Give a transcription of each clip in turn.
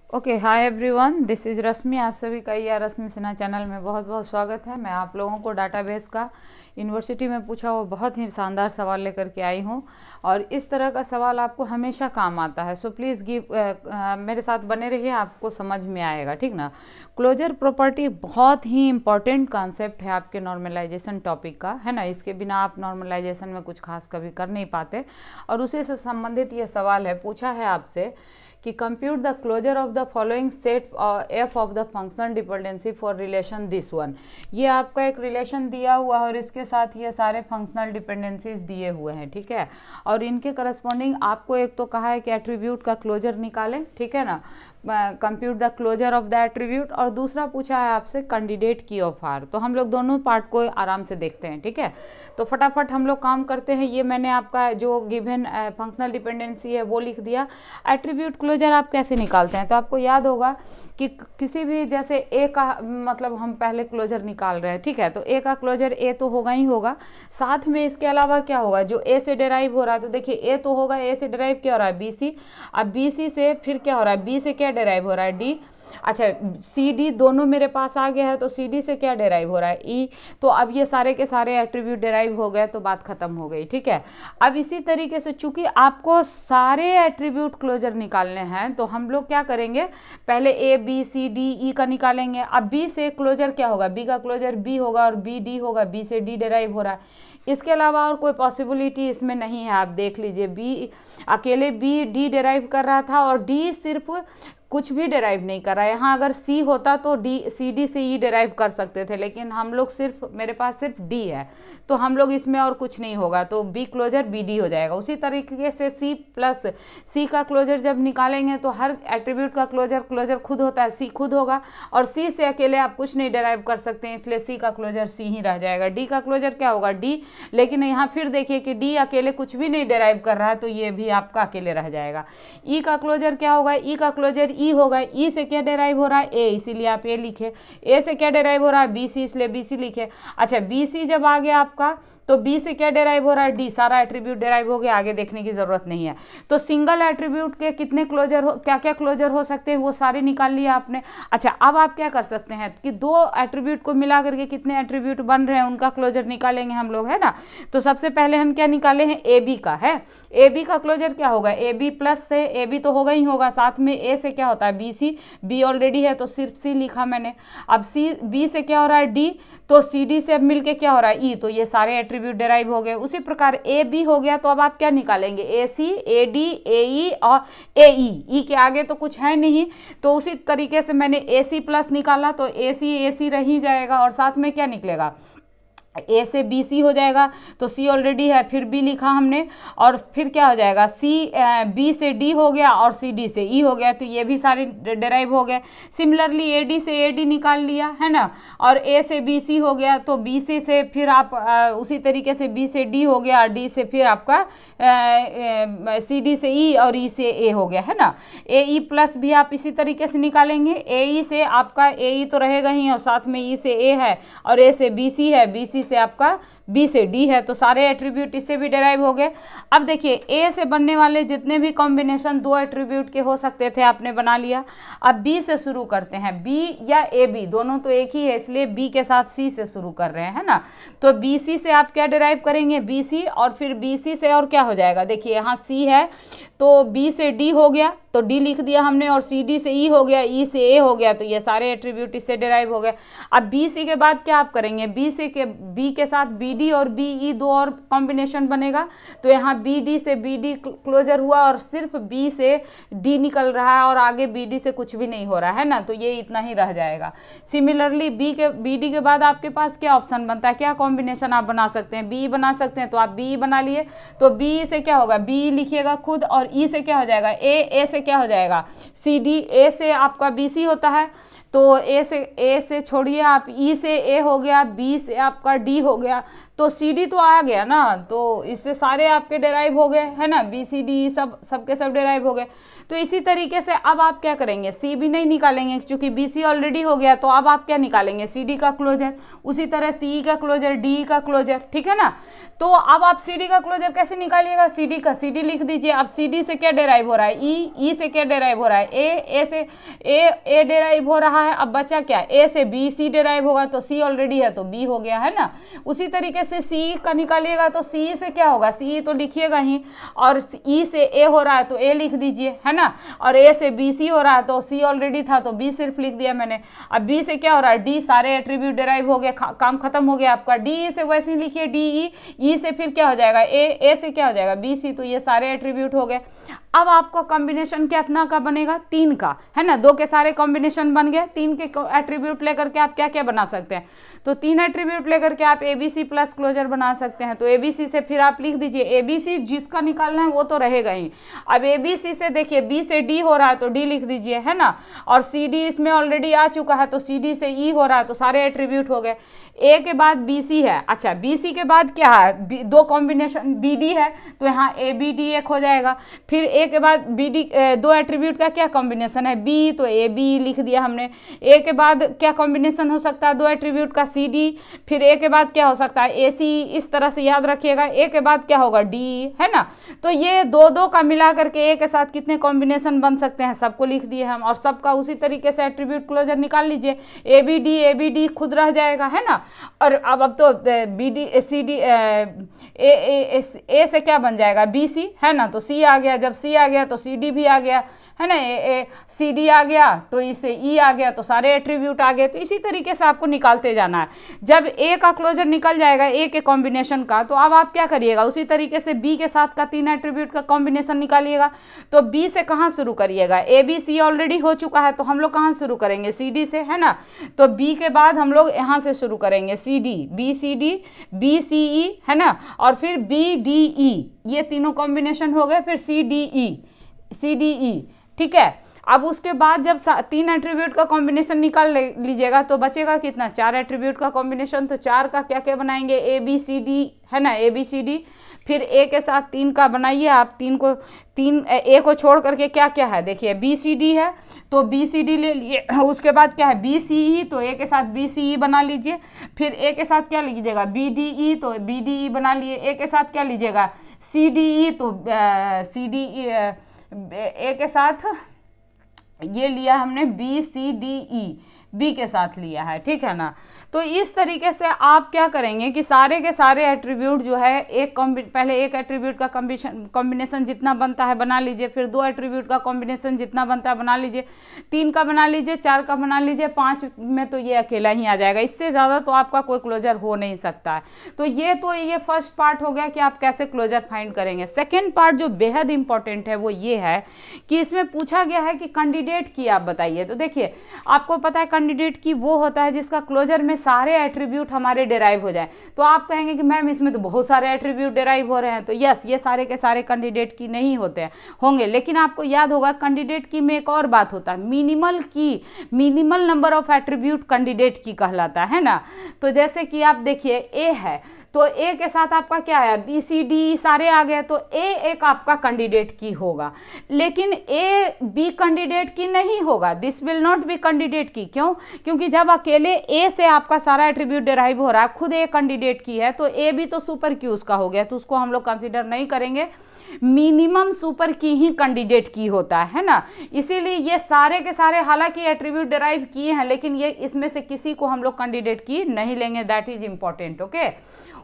Okay, hi everyone, this is Rashmi. आप सभी का या रश्मि सिन्हा चैनल में बहुत बहुत स्वागत है। मैं आप लोगों को डाटाबेस का यूनिवर्सिटी में पूछा हुआ बहुत ही शानदार सवाल लेकर के आई हूँ और इस तरह का सवाल आपको हमेशा काम आता है। सो प्लीज़ मेरे साथ बने रहिए, आपको समझ में आएगा, ठीक ना। क्लोजर प्रॉपर्टी बहुत ही इंपॉर्टेंट कॉन्सेप्ट है आपके नॉर्मलाइजेशन टॉपिक का, है ना। इसके बिना आप नॉर्मलाइजेशन में कुछ खास कभी कर नहीं पाते और उसी से संबंधित ये सवाल है, पूछा है आपसे कि compute the closure of the following set F of the functional dependency for relation this one. ये आपका एक रिलेशन दिया हुआ है और इसके साथ ये सारे फंक्शनल डिपेंडेंसीज दिए हुए हैं, ठीक है। और इनके करस्पॉन्डिंग आपको एक तो कहा है कि एट्रीब्यूट का क्लोजर निकालें, ठीक है ना, compute the closure of the attribute, और दूसरा पूछा है आपसे कैंडिडेट की ऑफ आर। तो हम लोग दोनों पार्ट को आराम से देखते हैं, ठीक है। तो फटाफट हम लोग काम करते हैं। ये मैंने आपका जो गिवन फंक्शनल डिपेंडेंसी है वो लिख दिया। एट्रीब्यूट क्लोजर आप कैसे निकालते हैं, तो आपको याद होगा कि किसी भी जैसे ए का मतलब हम पहले क्लोजर निकाल रहे हैं, ठीक है। तो ए का क्लोजर ए तो होगा ही होगा, साथ में इसके अलावा क्या होगा, जो ए से डिराइव हो रहा है, तो देखिए ए तो होगा, ए से डिराइव क्या हो रहा है, बी सी। अब बी सी से फिर क्या हो रहा है, बी से क्या डिराइव हो रहा है, डी। अच्छा, सी डी दोनों मेरे पास आ गया है, तो सी डी से क्या डिराइव हो रहा है, ई। तो अब ये सारे के सारे एट्रीब्यूट डिराइव हो गए, तो बात खत्म हो गई, ठीक है। अब इसी तरीके से चूंकि आपको सारे एट्रीब्यूट क्लोजर निकालने हैं, तो हम लोग क्या करेंगे, पहले ए बी सी डी ई का निकालेंगे। अब बी से क्लोजर क्या होगा, बी का क्लोजर बी होगा और बी डी होगा, बी से डी डिराइव हो रहा है। इसके अलावा और कोई पॉसिबिलिटी इसमें नहीं है। आप देख लीजिए, बी अकेले बी डी डिराइव कर रहा था और डी सिर्फ कुछ भी डिराइव नहीं कर रहा है। यहाँ अगर सी होता तो डी सी डी से ई डिराइव कर सकते थे, लेकिन हम लोग सिर्फ, मेरे पास सिर्फ डी है, तो हम लोग इसमें और कुछ नहीं होगा, तो बी क्लोजर बी डी हो जाएगा। उसी तरीके से सी प्लस सी का क्लोजर जब निकालेंगे तो हर एट्रीब्यूट का क्लोजर खुद होता है, सी खुद होगा, और सी से अकेले आप कुछ नहीं डिराइव कर सकते हैं, इसलिए सी का क्लोजर सी ही रह जाएगा। डी का क्लोजर क्या होगा, डी, लेकिन यहाँ फिर देखिए कि डी अकेले कुछ भी नहीं डिराइव कर रहा है, तो ये भी आपका अकेले रह जाएगा। ई का क्लोजर क्या होगा, ई का क्लोजर ई होगा। ई से क्या डिराइव हो रहा है, ए, इसीलिए आप ए लिखे। ए से क्या डिराइव हो रहा है, बी सी, इसलिए बी सी लिखे। अच्छा, बी सी जब आ गया आपका, तो बी से क्या डिराइव हो रहा है, डी। सारा एट्रीब्यूट डिराइव हो गया, आगे देखने की जरूरत नहीं है। तो सिंगल एट्रीब्यूट के कितने क्लोजर हो, क्या क्या क्लोजर हो सकते हैं, वो सारे निकाल लिया आपने। अच्छा, अब आप क्या कर सकते हैं कि दो एट्रीब्यूट को मिला करके कितने एट्रीब्यूट बन रहे हैं उनका क्लोजर निकालेंगे हम लोग, है ना। तो सबसे पहले हम क्या निकाले हैं, ए बी का है। ए बी का क्लोजर क्या होगा, ए बी प्लस से ए बी तो होगा ही होगा, साथ में ए से क्या होता है, बी सी। बी ऑलरेडी है तो सिर्फ सी लिखा मैंने। अब सी बी से क्या हो रहा है, डी, तो सी डी से अब मिलके क्या हो रहा है, ई। तो ये सारे एट्रीब्यूट डिराइव हो गए। उसी प्रकार ए बी हो गया, तो अब आप क्या निकालेंगे, ए सी, ए डी, ए ई और ए ई। ई के आगे तो कुछ है नहीं, तो उसी तरीके से मैंने ए सी प्लस निकाला, तो ए सी रह ही जाएगा, और साथ में क्या निकलेगा, ए से बी सी हो जाएगा। तो सी ऑलरेडी है, फिर बी लिखा हमने, और फिर क्या हो जाएगा, सी बी से डी हो गया और सी डी से ई हो गया, तो ये भी सारे डिराइव हो गए। सिमिलरली ए डी से ए डी निकाल लिया, है ना, और ए से बी सी हो गया, तो बी सी से फिर आप उसी तरीके से बी से डी हो गया, डी से फिर आपका सी डी से ई और ई से ए हो गया, है ना। ए ई प्लस भी आप इसी तरीके से निकालेंगे। ए ई से आपका ए ई तो रहेगा ही, और साथ में ई से ए है, और ए से बी सी है, बी सी से आपका बी से डी है, तो सारे एट्रीब्यूट इससे भी डिराइव हो गए। अब देखिए, ए से बनने वाले जितने भी कॉम्बिनेशन दो एट्रीब्यूट के हो सकते थे आपने बना लिया। अब बी से शुरू करते हैं, बी या ए बी दोनों तो एक ही है, इसलिए बी के साथ सी से शुरू कर रहे हैं, है ना। तो बी सी से आप क्या डिराइव करेंगे, बी सी, और फिर बी सी से और क्या हो जाएगा, देखिए यहाँ सी है, तो बी से डी हो गया, तो डी लिख दिया हमने, और सी डी से ई हो गया, ई से ए हो गया, तो ये सारे एट्रीब्यूट इससे डिराइव हो गए। अब बी सी के बाद क्या आप करेंगे, बी के साथ बी डी और बी ई दो और कॉम्बिनेशन बनेगा, तो यहाँ बी डी से बी डी क्लोजर हुआ, और सिर्फ बी से डी निकल रहा है, और आगे बी डी से कुछ भी नहीं हो रहा है ना, तो ये इतना ही रह जाएगा। सिमिलरली बी डी के बाद आपके पास क्या ऑप्शन बनता है, क्या कॉम्बिनेशन आप बना सकते हैं, बी बना सकते हैं, तो आप बी बना लिए। तो बी से क्या होगा, बी लिखिएगा खुद, और ई से क्या हो जाएगा, ए से क्या हो जाएगा, सी डी। ए से आपका बी सी होता है, तो ए से छोड़िए आप, ई से ए हो गया, बी से आपका डी हो गया, तो सी डी तो आ गया ना, तो इससे सारे आपके डेराइव हो गए, है ना, बी सी डी सबके सब डेराइव हो गए। तो इसी तरीके से अब आप क्या करेंगे, सी भी नहीं निकालेंगे क्योंकि बी सी ऑलरेडी हो गया, तो अब आप क्या निकालेंगे, सी डी का क्लोजर, उसी तरह सी का क्लोजर, डी का क्लोजर, ठीक है ना। तो अब आप सी डी का क्लोजर कैसे निकालिएगा, सी डी का सी डी लिख दीजिए। अब सी डी से क्या डेराइव हो रहा है, ई से क्या डेराइव हो रहा है, ए से ए डेराइव हो रहा है। अब बचा क्या, ए से बी, सी डेराइव होगा, तो सी ऑलरेडी है तो बी हो गया, है ना। उसी तरीके से सी का निकालिएगा तो सी से क्या होगा, सी तो लिखिएगा ही, और ई से ए हो रहा है तो ए लिख दीजिए, है ना। और ए से बी सी हो रहा है तो सी ऑलरेडी था तो बी सिर्फ लिख दिया मैंने। अब बी से क्या हो रहा है, डी, सारे एट्रीब्यूट डेराइव हो गए, काम खत्म हो गया आपका। डी से वैसे ही लिखिए डी ई से फिर क्या हो जाएगा, ए से क्या हो जाएगा, बी सी, तो ये सारे एट्रीब्यूट हो गए। अब आपका कॉम्बिनेशन कितना का बनेगा, 3 का, है ना। 2 के सारे कॉम्बिनेशन बन गए, 3 के एट्रीब्यूट लेकर के आप क्या क्या बना सकते हैं, तो 3 एट्रीब्यूट लेकर के आप एबीसी प्लस क्लोजर बना सकते हैं। तो एबीसी से फिर आप लिख दीजिए, एबीसी जिसका निकालना है वो तो रहेगा ही। अब एबीसी से देखिए बी से डी हो रहा है तो डी लिख दीजिए, है ना। और सी डी इसमें ऑलरेडी आ चुका है तो सी डी से ई हो रहा है तो सारे एट्रीब्यूट हो गए। ए के बाद बी सी है, अच्छा बी सी के बाद क्या है, 2 कॉम्बिनेशन बी डी है तो यहाँ ए बी डी एक हो जाएगा। फिर ए के बाद बी डी 2 एट्रीब्यूट का क्या कॉम्बिनेशन है, बी, तो ए बी लिख दिया हमने। ए के बाद क्या कॉम्बिनेशन हो सकता है 2 एट्रीब्यूट का, सी डी। फिर ए के बाद क्या हो सकता है, ए सी, इस तरह से याद रखिएगा। ए के बाद क्या होगा, डी, है ना। तो ये 2 का मिला करके ए के साथ कितने कॉम्बिनेशन बन सकते हैं सबको लिख दिए हम, और सबका उसी तरीके से एट्रीब्यूट क्लोजर निकाल लीजिए। ए बी डी खुद रह जाएगा, है ना। और अब तो B D C D A से क्या बन जाएगा, बी सी, है ना। तो सी आ गया, जब सी आ गया तो सी डी भी आ गया, है ना। सी डी आ गया तो इससे ई आ गया तो सारे एट्रीब्यूट आ गए। तो इसी तरीके से आपको निकालते जाना है। जब ए का क्लोजर निकल जाएगा ए के कॉम्बिनेशन का, तो अब आप क्या करिएगा, उसी तरीके से बी के साथ का 3 एट्रीब्यूट का कॉम्बिनेशन निकालिएगा। तो बी से कहाँ शुरू करिएगा, ए बी सी ऑलरेडी हो चुका है तो हम लोग कहाँ शुरू करेंगे, सी डी से, है ना। तो बी के बाद हम लोग यहाँ से शुरू करेंगे, C D, B C D, B C E, है ना। और फिर बी डी ई, ये तीनों कॉम्बिनेशन हो गए। फिर सी डी ई, ठीक है। अब उसके बाद जब 3 एट्रीब्यूट का कॉम्बिनेशन निकाल लीजिएगा तो बचेगा कितना, 4 एट्रीब्यूट का कॉम्बिनेशन। तो 4 का क्या क्या बनाएंगे, ए बी सी डी, है ना, ए बी सी डी। फिर ए के साथ 3 का बनाइए आप, 3 ए को छोड़ करके क्या क्या है, देखिए बी सी डी है तो बी सी डी ले लिए। उसके बाद क्या है, बी सी ई, तो ए के साथ बी सी ई बना लीजिए। फिर ए के साथ क्या लीजिएगा, बी डी ई, तो बी डी ई बना लिए। ए के साथ क्या लीजिएगा, सी डी ई, तो सी डी ई, ए के साथ ये लिया हमने B C D E, B के साथ लिया है, ठीक है ना। तो इस तरीके से आप क्या करेंगे कि सारे के सारे एट्रीब्यूट जो है पहले एक एट्रीब्यूट का कॉम्बिनेशन जितना बनता है बना लीजिए। फिर 2 एट्रीब्यूट का कॉम्बिनेशन जितना बनता है बना लीजिए। 3 का बना लीजिए, 4 का बना लीजिए, 5 में तो ये अकेला ही आ जाएगा। इससे ज़्यादा तो आपका कोई क्लोजर हो नहीं सकता है। तो ये फर्स्ट पार्ट हो गया कि आप कैसे क्लोजर फाइंड करेंगे। सेकेंड पार्ट जो बेहद इंपॉर्टेंट है वो ये है कि इसमें पूछा गया है कि कैंडिडेट की आप बताइए। तो देखिए आपको पता है कैंडिडेट की वो होता है जिसका क्लोजर में सारे एट्रीब्यूट हमारे डेराइव हो जाए। तो आप कहेंगे कि मैम इसमें तो बहुत सारे एट्रीब्यूट डेराइव हो रहे हैं। तो यस, ये सारे के सारे कैंडिडेट की नहीं होंगे, लेकिन आपको याद होगा कैंडिडेट की में एक और बात होता है, minimal number of attribute candidate की कहलाता है ना। तो जैसे कि आप देखिए ए है तो ए के साथ आपका क्या है, बी सी डी सारे आ गए तो ए एक आपका कैंडिडेट की होगा, लेकिन ए बी कैंडिडेट की नहीं होगा। This will not be candidate की। क्यों? क्योंकि जब अकेले ए से आपका सारा एट्रीब्यूट डेराइव हो रहा है, खुद ए कैंडिडेट की है, तो ए भी तो सुपर की उसका हो गया, तो उसको हम लोग कंसिडर नहीं करेंगे। मिनिमम सुपर की ही कैंडिडेट की होता है ना। इसीलिए ये सारे के सारे हालांकि एट्रीब्यूट डेराइव किए हैं, लेकिन ये इसमें से किसी को हम लोग कैंडिडेट की नहीं लेंगे। That is important, okay.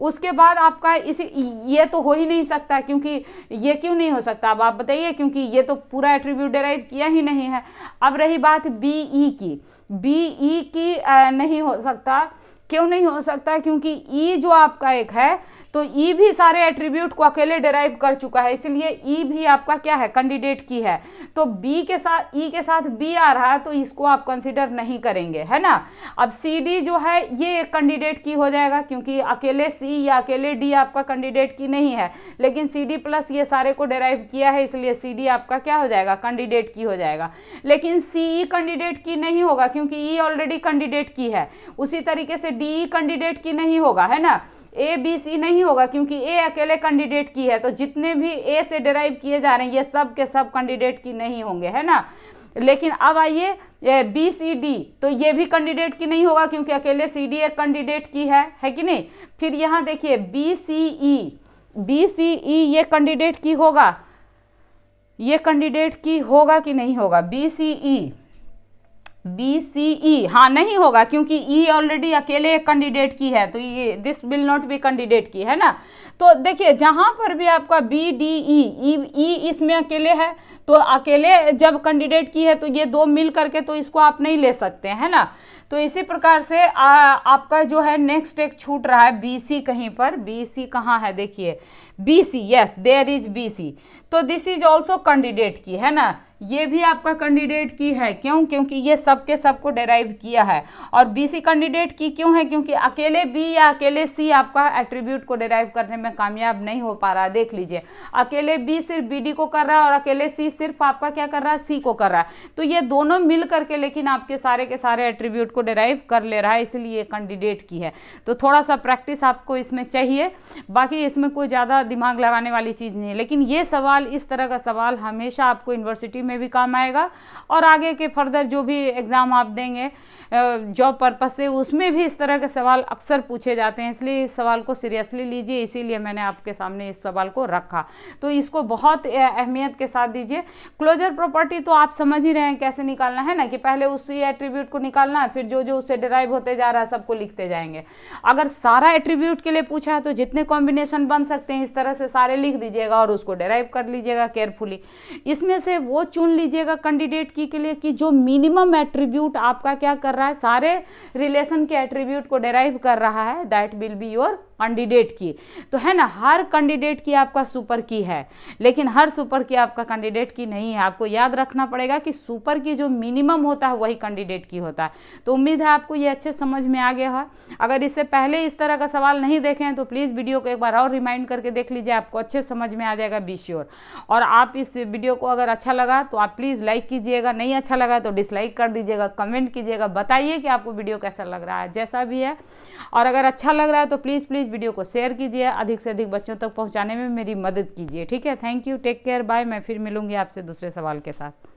उसके बाद आपका ये तो हो ही नहीं सकता, क्योंकि ये क्यों नहीं हो सकता अब आप बताइए, क्योंकि ये तो पूरा एट्रीब्यूट डेराइव किया ही नहीं है। अब रही बात बीई की, बीई की नहीं हो सकता। क्यों नहीं हो सकता? क्योंकि ई जो आपका एक है तो ई भी सारे एट्रीब्यूट को अकेले डेराइव कर चुका है, इसलिए ई भी आपका क्या है, कैंडिडेट की है। तो बी के साथ ई के साथ बी आ रहा है तो इसको आप कंसीडर नहीं करेंगे, है ना। अब सी डी जो है ये एक कैंडिडेट की हो जाएगा, क्योंकि अकेले सी या अकेले डी आपका कैंडिडेट की नहीं है, लेकिन सी डी प्लस ये सारे को डेराइव किया है, इसलिए सी डी आपका क्या हो जाएगा, कैंडिडेट की हो जाएगा। लेकिन सी ई कैंडिडेट की नहीं होगा, क्योंकि ई ऑलरेडी कैंडिडेट की है। उसी तरीके से डी कैंडिडेट की नहीं होगा, है ना। ए बी सी नहीं होगा, क्योंकि ए अकेले कैंडिडेट की है, तो जितने भी ए से डिराइव किए जा रहे हैं ये सब के सब कैंडिडेट की नहीं होंगे, है ना। लेकिन अब आइए बी सी डी, तो ये भी कैंडिडेट की नहीं होगा क्योंकि अकेले सी डी एक कैंडिडेट की है कि नहीं। फिर यहाँ देखिए बी सी ई ये कैंडिडेट की होगा, ये कैंडिडेट की होगा कि नहीं होगा। बी सी ई हाँ नहीं होगा, क्योंकि ई ऑलरेडी अकेले एक कैंडिडेट की है, तो ये this will not be candidate की, है ना। तो देखिए जहां पर भी आपका बी डी ई इसमें अकेले है, तो अकेले जब कैंडिडेट की है तो ये दो मिल करके तो इसको आप नहीं ले सकते, है ना। तो इसी प्रकार से आपका जो है नेक्स्ट एक छूट रहा है बी सी, कहीं पर बी सी कहाँ है, देखिए B C, yes there is B C, तो दिस इज ऑल्सो कैंडिडेट की, है ना। ये भी आपका कैंडिडेट की है, क्यों, क्योंकि ये सबके सबको डेराइव किया है। और बी सी कैंडिडेट की क्यों है, क्योंकि अकेले बी या अकेले सी आपका एट्रीब्यूट को डेराइव करने में कामयाब नहीं हो पा रहा। देख लीजिए अकेले बी सिर्फ बी डी को कर रहा है और अकेले सी सिर्फ आपका क्या कर रहा है, सी को कर रहा है, तो ये दोनों मिल करके लेकिन आपके सारे के सारे एट्रीब्यूट को डेराइव कर ले रहा है, इसलिए कैंडिडेट की है। तो थोड़ा सा प्रैक्टिस आपको इसमें चाहिए, बाकी इसमें कोई ज़्यादा दिमाग लगाने वाली चीज़ नहीं है। लेकिन ये सवाल, इस तरह का सवाल हमेशा आपको यूनिवर्सिटी में भी काम आएगा और आगे के फर्दर जो भी एग्ज़ाम आप देंगे जॉब पर्पस से, उसमें भी इस तरह के सवाल अक्सर पूछे जाते हैं, इसलिए इस सवाल को सीरियसली लीजिए, इसीलिए मैंने आपके सामने इस सवाल को रखा। तो इसको बहुत अहमियत के साथ दीजिए। क्लोजर प्रॉपर्टी तो आप समझ ही रहे हैं कैसे निकालना है ना, कि पहले उसी एट्रीब्यूट को निकालना है, फिर जो जो उससे डिराइव होते जा रहा है सबको लिखते जाएंगे। अगर सारा एट्रीब्यूट के लिए पूछा है तो जितने कॉम्बिनेशन बन सकते हैं इस तरह से सारे लिख दीजिएगा और उसको डिराइव कर लीजिएगा केयरफुली। इसमें से वो चुन लीजिएगा कैंडिडेट की के लिए कि जो मिनिमम एट्रीब्यूट आपका क्या कर रहा है, सारे रिलेशन के एट्रीब्यूट को डिराइव कर रहा है, that will be your candidate की। तो है ना, हर कैंडिडेट की आपका सुपर की है, लेकिन हर सुपर की आपका कैंडिडेट की नहीं है। आपको याद रखना पड़ेगा कि सुपर की जो मिनिमम होता है वही कैंडिडेट की होता है। तो उम्मीद है आपको ये अच्छे समझ में आ गया है। अगर इससे पहले इस तरह का सवाल नहीं देखे हैं तो प्लीज़ वीडियो को एक बार और रिमाइंड करके देख लीजिए, आपको अच्छे समझ में आ जाएगा, बी श्योर। और आप इस वीडियो को अगर अच्छा लगा तो आप प्लीज़ लाइक कीजिएगा, नहीं अच्छा लगा तो डिसलाइक कर दीजिएगा, कमेंट कीजिएगा, बताइए कि आपको वीडियो कैसा लग रहा है, जैसा भी है। और अगर अच्छा लग रहा है तो प्लीज़ वीडियो को शेयर कीजिए, अधिक से अधिक बच्चों तक पहुंचाने में मेरी मदद कीजिए। ठीक है, thank you, take care, bye. मैं फिर मिलूंगी आपसे दूसरे सवाल के साथ।